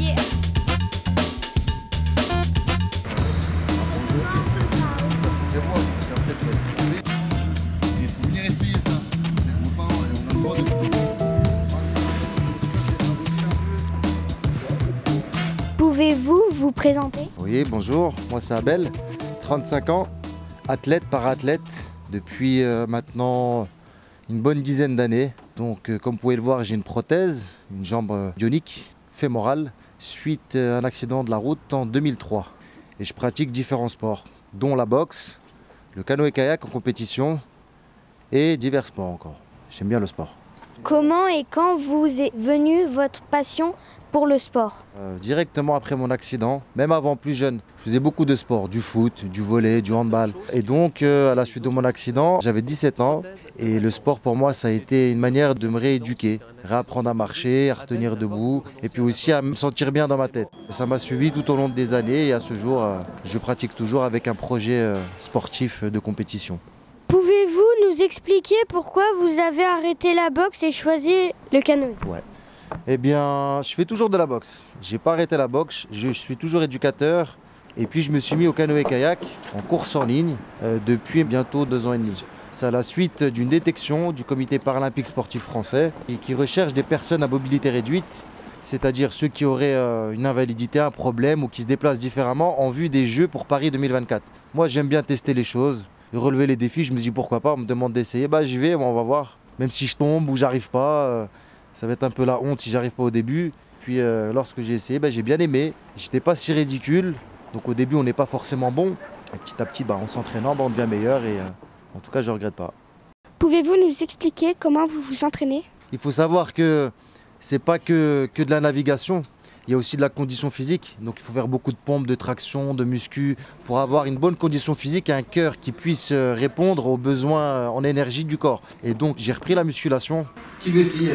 Yeah. Ça c'était moi, parce qu'après tu vas être trompé. Il faut venir essayer ça. On a le droit de... Pouvez-vous vous présenter? Oui, bonjour, moi c'est Abel, 35 ans, athlète, para-athlète, depuis maintenant une bonne dizaine d'années. Donc comme vous pouvez le voir, j'ai une prothèse, une jambe bionique, fémorale, suite à un accident de la route en 2003. Et je pratique différents sports, dont la boxe, le canoë-kayak en compétition et divers sports encore. J'aime bien le sport. Comment et quand vous est venue votre passion pour le sport? Directement après mon accident, même avant plus jeune, je faisais beaucoup de sport, du foot, du volley, du handball. Et donc à la suite de mon accident, j'avais 17 ans et le sport pour moi ça a été une manière de me rééduquer, réapprendre à marcher, à retenir debout et puis aussi à me sentir bien dans ma tête. Et ça m'a suivi tout au long des années et à ce jour, je pratique toujours avec un projet sportif de compétition. Pouvez-vous nous expliquer pourquoi vous avez arrêté la boxe et choisi le canoë? Ouais. Eh bien, je fais toujours de la boxe. J'ai pas arrêté la boxe, je suis toujours éducateur. Et puis je me suis mis au canoë-kayak en course en ligne depuis bientôt 2 ans et demi. C'est à la suite d'une détection du Comité paralympique sportif français et qui recherche des personnes à mobilité réduite, c'est-à-dire ceux qui auraient une invalidité, un problème ou qui se déplacent différemment en vue des Jeux pour Paris 2024. Moi j'aime bien tester les choses, relever les défis, je me dis pourquoi pas, on me demande d'essayer, bah j'y vais, on va voir. Même si je tombe ou j'arrive pas, ça va être un peu la honte si j'arrive pas au début. Puis lorsque j'ai essayé, j'ai bien aimé. J'étais pas si ridicule. Donc au début on n'est pas forcément bon. Et petit à petit en s'entraînant on devient meilleur et en tout cas je ne regrette pas. Pouvez-vous nous expliquer comment vous vous entraînez? Il faut savoir que c'est pas que de la navigation. Il y a aussi de la condition physique, donc il faut faire beaucoup de pompes, de traction, de muscu pour avoir une bonne condition physique et un cœur qui puisse répondre aux besoins en énergie du corps. Et donc j'ai repris la musculation. Qui veut essayer?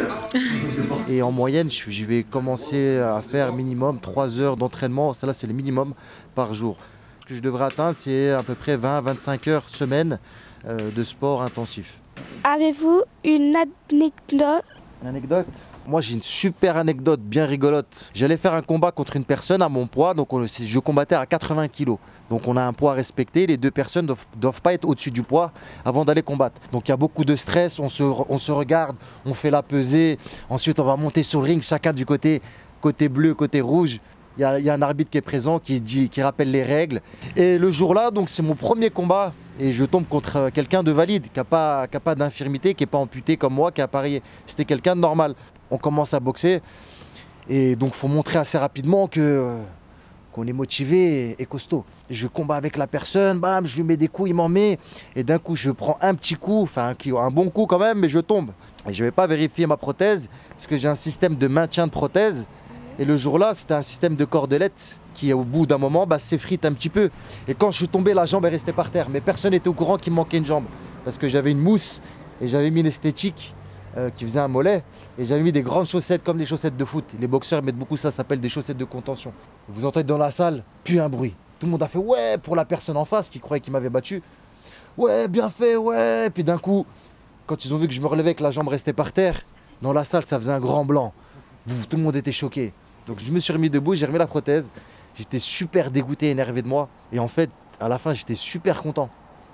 Et en moyenne, je vais commencer à faire minimum 3 heures d'entraînement, ça là c'est le minimum par jour. Ce que je devrais atteindre, c'est à peu près 20-25 heures semaine de sport intensif. Avez-vous une anecdote? Anecdote? Moi j'ai une super anecdote bien rigolote. J'allais faire un combat contre une personne à mon poids, donc je combattais à 80 kg. Donc on a un poids à respecter, les deux personnes doivent pas être au-dessus du poids avant d'aller combattre. Donc il y a beaucoup de stress, on se regarde, on fait la pesée, ensuite on va monter sur le ring, chacun du côté bleu, côté rouge. Il y a un arbitre qui est présent, qui rappelle les règles. Et le jour-là, donc c'est mon premier combat. Et je tombe contre quelqu'un de valide, qui n'a pas d'infirmité, qui n'est pas amputé comme moi, qui a parié. C'était quelqu'un de normal. On commence à boxer. Et donc il faut montrer assez rapidement qu'on est motivé et costaud. Je combats avec la personne, bam, je lui mets des coups, il m'en met. Et d'un coup, je prends un petit coup, enfin un bon coup quand même, mais je tombe. Et je ne vais pas vérifier ma prothèse, parce que j'ai un système de maintien de prothèse. Et le jour-là, c'était un système de cordelette qui, au bout d'un moment, s'effrite un petit peu. Et quand je suis tombé, la jambe est restée par terre. Mais personne n'était au courant qu'il me manquait une jambe. Parce que j'avais une mousse et j'avais mis une esthétique qui faisait un mollet. Et j'avais mis des grandes chaussettes comme les chaussettes de foot. Les boxeurs mettent beaucoup ça s'appelle des chaussettes de contention. Et vous entendez dans la salle, plus un bruit. Tout le monde a fait ouais pour la personne en face qui croyait qu'il m'avait battu. Ouais, bien fait, ouais. Et puis d'un coup, quand ils ont vu que je me relevais, que la jambe restait par terre, dans la salle, ça faisait un grand blanc. Tout le monde était choqué. Donc je me suis remis debout, j'ai remis la prothèse. J'étais super dégoûté, énervé de moi. Et en fait, à la fin, j'étais super content.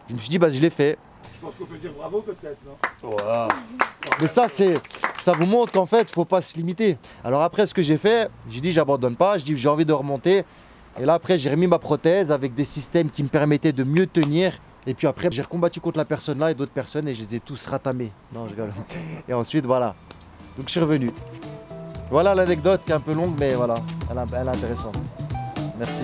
Je me suis dit, je l'ai fait. Je pense qu'on peut dire bravo peut-être, non? Wow. Mais ça vous montre qu'en fait, il ne faut pas se limiter. Alors après, ce que j'ai fait, j'ai dit, j'abandonne pas. Je dis, j'ai envie de remonter. Et là, après, j'ai remis ma prothèse avec des systèmes qui me permettaient de mieux tenir. Et puis après, j'ai recombattu contre la personne là et d'autres personnes et je les ai tous ratamés. Non, je rigole. Et ensuite, voilà. Donc je suis revenu. Voilà l'anecdote qui est un peu longue, mais voilà, elle est intéressante. Merci.